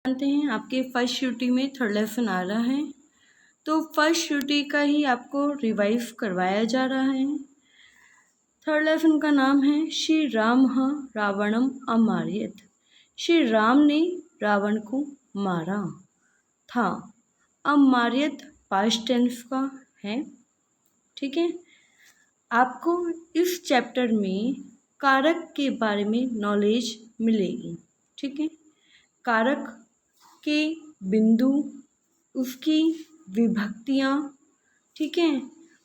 जानते हैं आपके फर्स्ट यूटी में थर्ड लेसन आ रहा है, तो फर्स्ट यूटी का ही आपको रिवाइव करवाया जा रहा है। थर्ड लेसन का नाम है श्री राम रावणम अमारयत। श्री राम ने रावण को मारा था। अमारयत पास्ट टेंस का है। ठीक है, आपको इस चैप्टर में कारक के बारे में नॉलेज मिलेगी। ठीक है, कारक के बिंदु, उसकी विभक्तियाँ, ठीक है,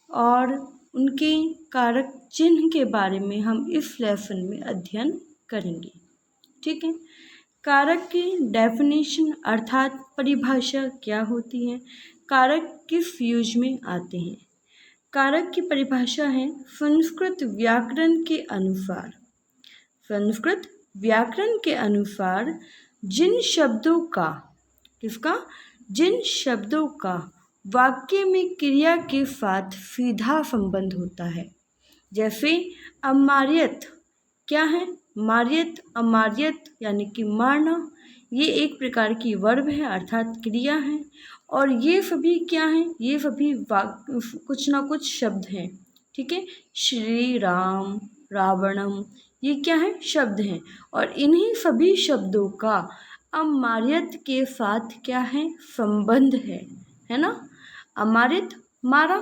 और उनके कारक चिन्ह के बारे में हम इस लेसन में अध्ययन करेंगे। ठीक है, कारक की डेफिनेशन अर्थात परिभाषा क्या होती है, कारक किस यूज में आते हैं। कारक की परिभाषा है संस्कृत व्याकरण के अनुसार, संस्कृत व्याकरण के अनुसार जिन शब्दों का, किसका, जिन शब्दों का वाक्य में क्रिया के साथ सीधा संबंध होता है। जैसे अमार्यत क्या है, मार्यत, अमार्यत यानी कि मारना, ये एक प्रकार की वर्ब है अर्थात क्रिया है। और ये सभी क्या हैं, ये सभी कुछ ना कुछ शब्द हैं। ठीक है, श्री राम, रावणम, ये क्या है, शब्द हैं। और इन्हीं सभी शब्दों का अमार्यत के साथ क्या है, संबंध है ना। अमार्यत मारा,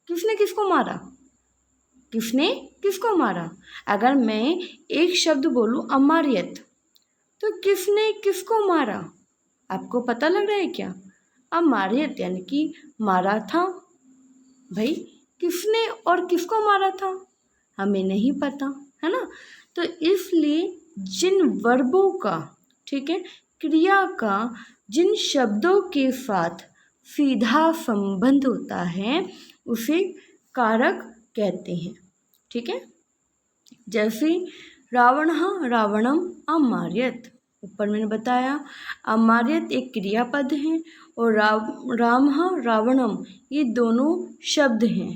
किसने किसको मारा, किसने किसको मारा। अगर मैं एक शब्द बोलूँ अमार्यत, तो किसने किसको मारा, आपको पता लग रहा है क्या। अमार्यत यानी कि मारा था। भाई किसने और किसको मारा था, हमें नहीं पता, है ना। तो इसलिए जिन वर्बों का, ठीक है, क्रिया का जिन शब्दों के साथ सीधा संबंध होता है उसे कारक कहते हैं। ठीक है, जैसे रावण रावणम अमार्यत, ऊपर मैंने बताया अमार्यत एक क्रियापद है और राम रावणम ये दोनों शब्द हैं।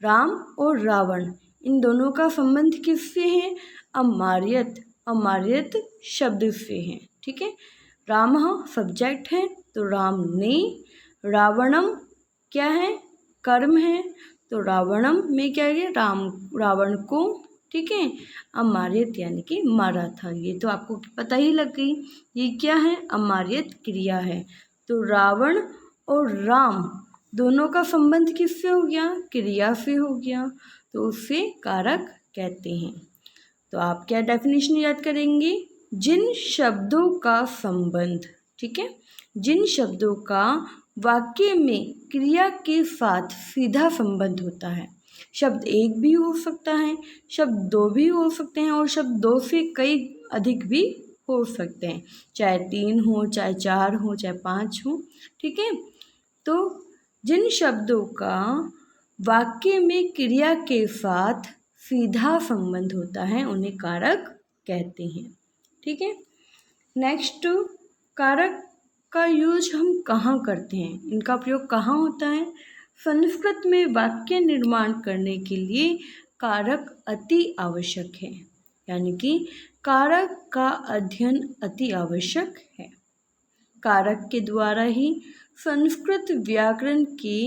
राम और रावण इन दोनों का संबंध किससे है, अमार्यत, अमार्यत शब्द से है। ठीक है, राम सब्जेक्ट है तो राम ने, रावणम क्या है, कर्म है, तो रावणम में क्या है, रावण को, ठीक है, अमार्यत यानी कि मारा था। ये तो आपको पता ही लग गई, ये क्या है, अमार्यत क्रिया है। तो रावण और राम दोनों का संबंध किससे हो गया, क्रिया से हो गया, तो उसे कारक कहते हैं। तो आप क्या डेफिनेशन याद करेंगे, जिन शब्दों का संबंध, ठीक है, जिन शब्दों का वाक्य में क्रिया के साथ सीधा संबंध होता है। शब्द एक भी हो सकता है, शब्द दो भी हो सकते हैं और शब्द दो से कई अधिक भी हो सकते हैं, चाहे 3 हो, चाहे 4 हो, चाहे 5 हो। ठीक है, तो जिन शब्दों का वाक्य में क्रिया के साथ सीधा संबंध होता है उन्हें कारक कहते हैं। ठीक है, नेक्स्ट, कारक का यूज हम कहाँ करते हैं, इनका प्रयोग कहाँ होता है। संस्कृत में वाक्य निर्माण करने के लिए कारक अति आवश्यक है, यानी कि कारक का अध्ययन अति आवश्यक है। कारक के द्वारा ही संस्कृत व्याकरण के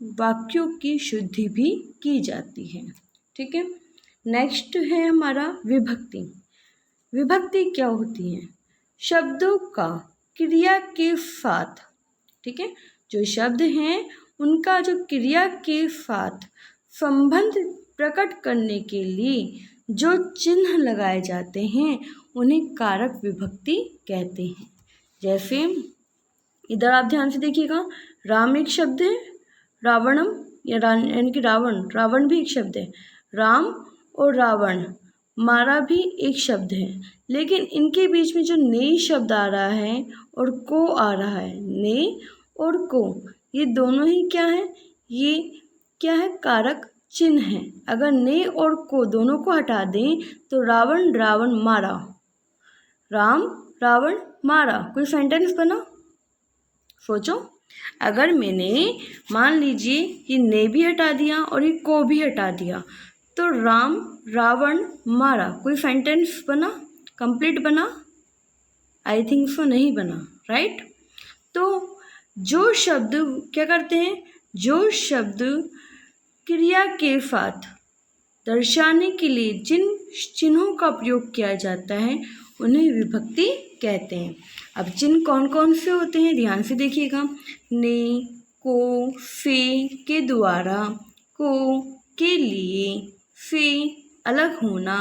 वाक्यों की शुद्धि भी की जाती है। ठीक है, नेक्स्ट है हमारा विभक्ति। विभक्ति क्या होती है, शब्दों का क्रिया के साथ, ठीक है, जो शब्द हैं उनका जो क्रिया के साथ संबंध प्रकट करने के लिए जो चिन्ह लगाए जाते हैं उन्हें कारक विभक्ति कहते हैं। जैसे इधर आप ध्यान से देखिएगा, राम एक शब्द है, रावणम यानी कि रावण भी एक शब्द है, राम और रावण मारा भी एक शब्द है, लेकिन इनके बीच में जो ने शब्द आ रहा है और को आ रहा है, ने और को, ये दोनों ही क्या है, ये क्या है, कारक चिन्ह है। अगर ने और को दोनों को हटा दें तो रावण रावण मारा, राम रावण मारा, कोई सेंटेंस बना। सोचो, अगर मैंने मान लीजिए ये ने भी हटा दिया और ये को भी हटा दिया तो राम रावण मारा, कोई सेंटेंस बना, कंप्लीट बना, आई थिंक सो नहीं बना, राइट। तो जो शब्द क्या करते हैं, जो शब्द क्रिया के साथ दर्शाने के लिए जिन चिन्हों का प्रयोग किया जाता है उन्हें विभक्ति कहते हैं। अब चिन्ह कौन कौन से होते हैं, ध्यान से देखिएगा। ने, को, से के द्वारा, को के लिए, से अलग होना,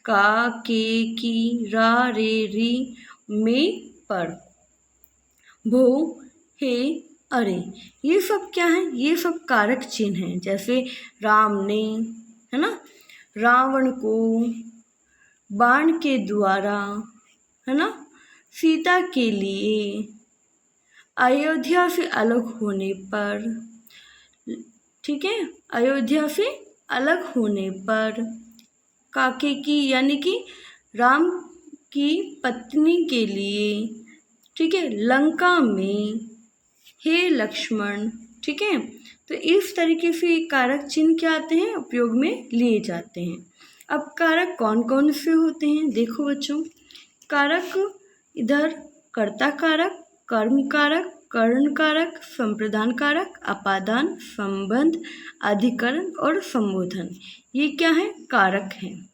का, के, की, रा, रे, री, में, पर, भो, हे, अरे, ये सब क्या है, ये सब कारक चिन्ह हैं। जैसे राम ने, है ना, रावण को, बाण के द्वारा, है ना, सीता के लिए, अयोध्या से अलग होने पर, ठीक है, अयोध्या से अलग होने पर, काके की यानी कि राम की पत्नी के लिए, ठीक है, लंका में, हे लक्ष्मण, ठीक है। तो इस तरीके से कारक चिन्ह क्या आते हैं, उपयोग में लिए जाते हैं। अब कारक कौन कौन से होते हैं, देखो बच्चों। कारक इधर कर्ता कारक, कर्म कारक, करण कारक, संप्रदान कारक, अपादान, संबंध, अधिकरण और संबोधन, ये क्या है, कारक हैं।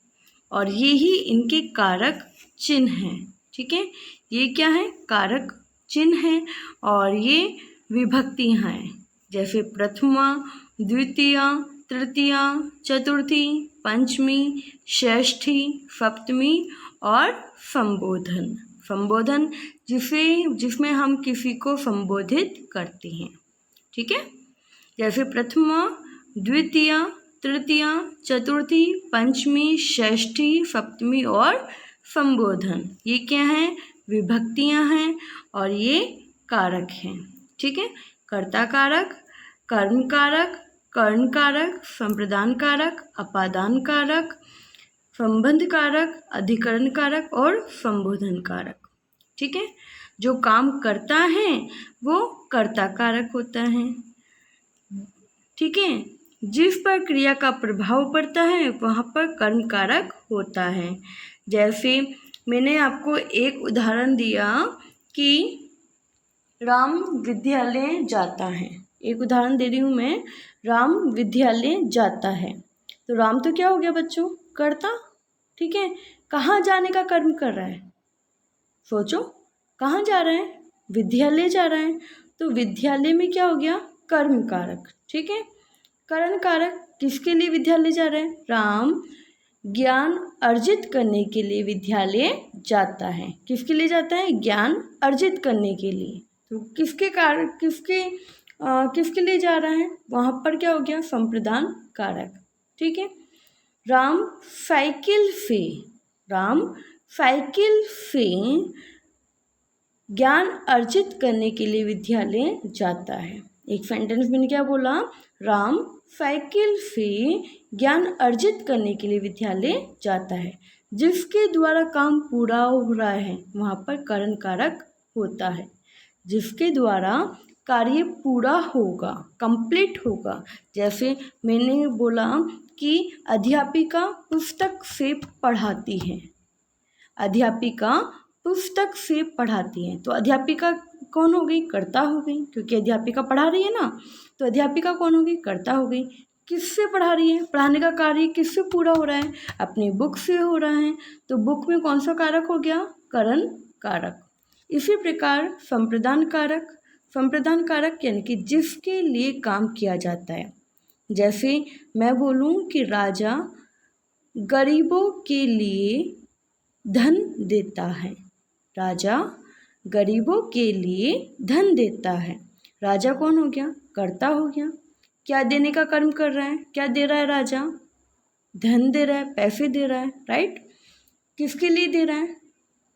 और ये ही इनके कारक चिन्ह हैं, ठीक है। ये क्या है, कारक चिन्ह हैं और ये विभक्तियाँ हैं। जैसे प्रथमा, द्वितीया, तृतीया, चतुर्थी, पंचमी, षष्ठी, सप्तमी और संबोधन। संबोधन जिसमें हम किसी को संबोधित करते हैं, ठीक है। जैसे प्रथमा, द्वितीया, तृतीया, चतुर्थी, पंचमी, षष्ठी, सप्तमी और संबोधन, ये क्या हैं, विभक्तियाँ हैं और ये कारक हैं, ठीक है। कर्ता कारक, कर्म कारक, कर्ण कारक, संप्रदान कारक, अपादान कारक, संबंध कारक, अधिकरण कारक और संबोधन कारक, ठीक है। जो काम करता है वो कर्ता कारक होता है, ठीक है। जिस पर क्रिया का प्रभाव पड़ता है वहाँ पर कर्म कारक होता है। जैसे मैंने आपको एक उदाहरण दिया कि राम विद्यालय जाता है, एक उदाहरण दे रही हूँ मैं, राम विद्यालय जाता है। तो राम तो क्या हो गया बच्चों, कर्ता, ठीक है। कहाँ जाने का कर्म कर रहा है, सोचो, कहाँ जा रहा है, विद्यालय जा रहा है। तो विद्यालय में क्या हो गया, कर्म कारक, ठीक है। करण कारक, किसके लिए विद्यालय जा रहा है, राम ज्ञान अर्जित करने के लिए विद्यालय जाता है। किसके लिए जाता है, ज्ञान अर्जित करने के लिए। तो किसके कारण, किसके लिए जा रहा है, वहाँ पर क्या हो गया, संप्रदान कारक, ठीक है। राम साइकिल से ज्ञान अर्जित करने के लिए विद्यालय जाता है। एक सेंटेंस मैंने क्या बोला, राम साइकिल से ज्ञान अर्जित करने के लिए विद्यालय जाता है। जिसके द्वारा काम पूरा हो रहा है वहाँ पर करण कारक होता है। जिसके द्वारा कार्य पूरा होगा, कंप्लीट होगा। जैसे मैंने बोला कि अध्यापिका पुस्तक से पढ़ाती है, अध्यापिका पुस्तक से पढ़ाती है। तो अध्यापिका कौन हो गई, कर्ता हो गई, क्योंकि अध्यापिका पढ़ा रही है ना। तो अध्यापिका कौन हो गई, कर्ता हो गई। किससे पढ़ा रही है, पढ़ाने का कार्य किससे पूरा हो रहा है, अपनी बुक से हो रहा है। तो बुक में कौन सा कारक हो गया, करण कारक। इसी प्रकार संप्रदान कारक यानी कि जिसके लिए काम किया जाता है। जैसे मैं बोलूँ कि राजा गरीबों के लिए धन देता है, राजा गरीबों के लिए धन देता है। राजा कौन हो गया, कर्ता हो गया। क्या देने का कर्म कर रहा है, क्या दे रहा है राजा, धन दे रहा है, पैसे दे रहा है, राइट। किसके लिए दे रहा है,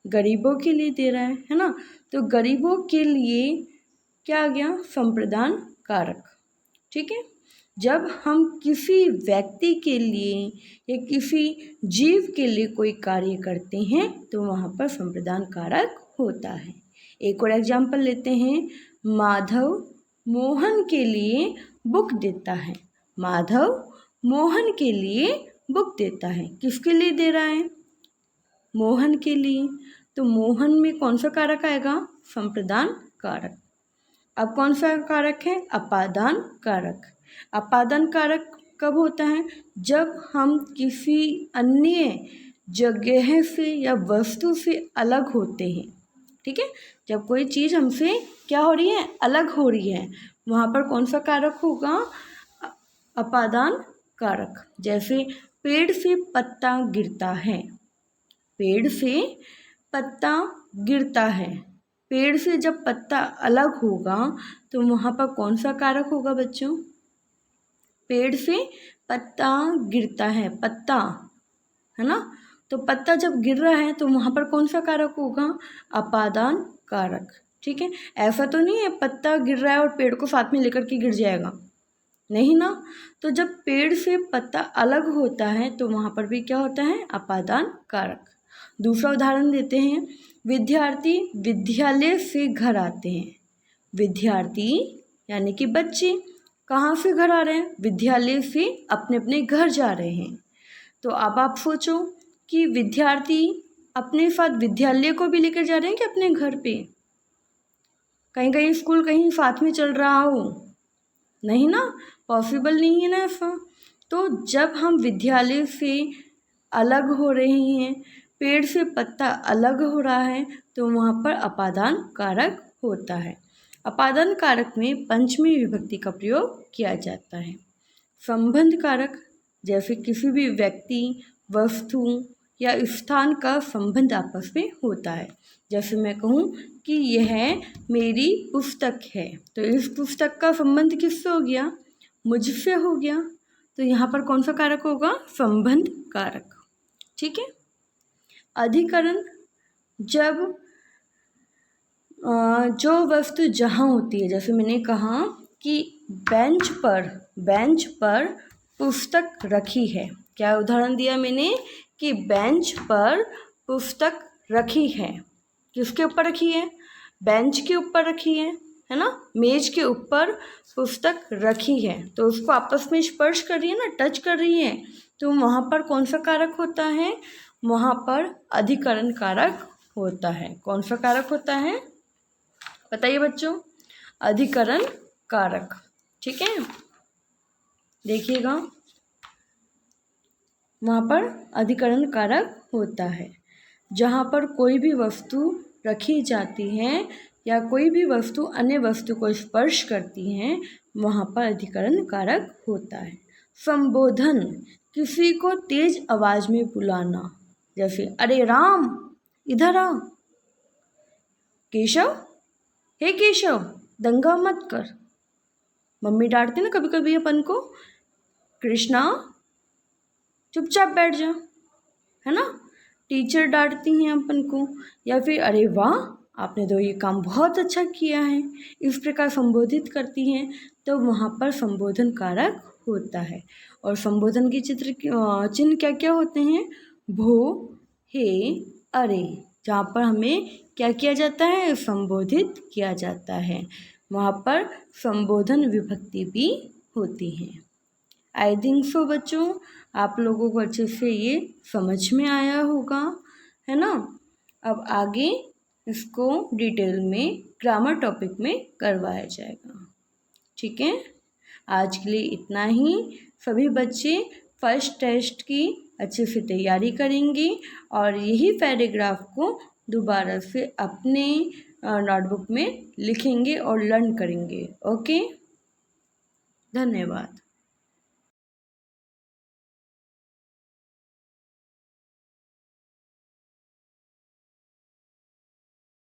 गरीबों के लिए दे रहा है ना। तो गरीबों के लिए क्या आ गया, संप्रदान कारक, ठीक है। जब हम किसी व्यक्ति के लिए या किसी जीव के लिए कोई कार्य करते हैं तो वहाँ पर संप्रदान कारक होता है। एक और एग्जाम्पल लेते हैं, माधव मोहन के लिए बुक देता है, माधव मोहन के लिए बुक देता है। किसके लिए दे रहा है, मोहन के लिए। तो मोहन में कौन सा कारक आएगा, संप्रदान कारक। अब कौन सा कारक है? अपादान कारक। अपादान कारक कब होता है? जब हम किसी अन्य जगह से या वस्तु से अलग होते हैं। ठीक है, जब कोई चीज़ हमसे क्या हो रही है? अलग हो रही है, वहाँ पर कौन सा कारक होगा? अपादान कारक। जैसे पेड़ से पत्ता गिरता है, पेड़ से पत्ता गिरता है, पेड़ से जब पत्ता अलग होगा तो वहाँ पर कौन सा कारक होगा बच्चों? पेड़ से पत्ता गिरता है, पत्ता है ना, तो पत्ता जब गिर रहा है तो वहाँ पर कौन सा कारक होगा? अपादान कारक। ठीक है, ऐसा तो नहीं है पत्ता गिर रहा है और पेड़ को साथ में लेकर के गिर जाएगा, नहीं ना। तो जब पेड़ से पत्ता अलग होता है तो वहाँ पर भी क्या होता है? अपादान कारक। दूसरा उदाहरण देते हैं, विद्यार्थी विद्यालय से घर आते हैं। विद्यार्थी यानी कि बच्चे कहाँ से घर आ रहे हैं? विद्यालय से अपने अपने घर जा रहे हैं। तो अब आप सोचो कि विद्यार्थी अपने साथ विद्यालय को भी लेकर जा रहे हैं कि अपने घर पे? कहीं कहीं स्कूल कहीं साथ में चल रहा हो, नहीं ना, पॉसिबल नहीं है ना ऐसा। तो जब हम विद्यालय से अलग हो रहे हैं, पेड़ से पत्ता अलग हो रहा है, तो वहाँ पर अपादान कारक होता है। अपादान कारक में पंचमी विभक्ति का प्रयोग किया जाता है। संबंध कारक, जैसे किसी भी व्यक्ति, वस्तु या स्थान का संबंध आपस में होता है। जैसे मैं कहूँ कि यह मेरी पुस्तक है, तो इस पुस्तक का संबंध किससे हो गया? मुझसे हो गया। तो यहाँ पर कौन सा कारक होगा? संबंध कारक। ठीक है। अधिकरण, जब जो वस्तु जहाँ होती है, जैसे मैंने कहा कि बेंच पर पुस्तक रखी है। क्या उदाहरण दिया मैंने? कि बेंच पर पुस्तक रखी है। किसके ऊपर रखी है? बेंच के ऊपर रखी है ना, मेज के ऊपर पुस्तक रखी है, तो उसको आपस में स्पर्श कर रही है ना, टच कर रही है, तो वहाँ पर कौन सा कारक होता है? वहाँ पर अधिकरण कारक होता है। कौन सा कारक होता है बताइए बच्चों? अधिकरण कारक। ठीक है, देखिएगा वहाँ पर अधिकरण कारक होता है। जहाँ पर कोई भी वस्तु रखी जाती है या कोई भी वस्तु अन्य वस्तु को स्पर्श करती है, वहाँ पर अधिकरण कारक होता है। संबोधन, किसी को तेज आवाज़ में बुलाना, जैसे अरे राम इधर आ, केशव, हे केशव दंगा मत कर। मम्मी डांटती ना कभी कभी अपन को, कृष्णा चुपचाप बैठ जा, है ना। टीचर डांटती हैं अपन को, या फिर अरे वाह आपने तो ये काम बहुत अच्छा किया है, इस प्रकार संबोधित करती हैं, तो वहाँ पर संबोधन कारक होता है। और संबोधन के चिन्ह क्या क्या होते हैं? भो, हे, अरे, जहाँ पर हमें क्या किया जाता है? संबोधित किया जाता है, वहाँ पर संबोधन विभक्ति भी होती है। आई थिंक सो बच्चों आप लोगों को अच्छे से ये समझ में आया होगा, है ना। अब आगे इसको डिटेल में ग्रामर टॉपिक में करवाया जाएगा। ठीक है, आज के लिए इतना ही। सभी बच्चे फर्स्ट टेस्ट की अच्छे से तैयारी करेंगे और यही पैराग्राफ को दोबारा से अपने नोटबुक में लिखेंगे और लर्न करेंगे। ओके, धन्यवाद।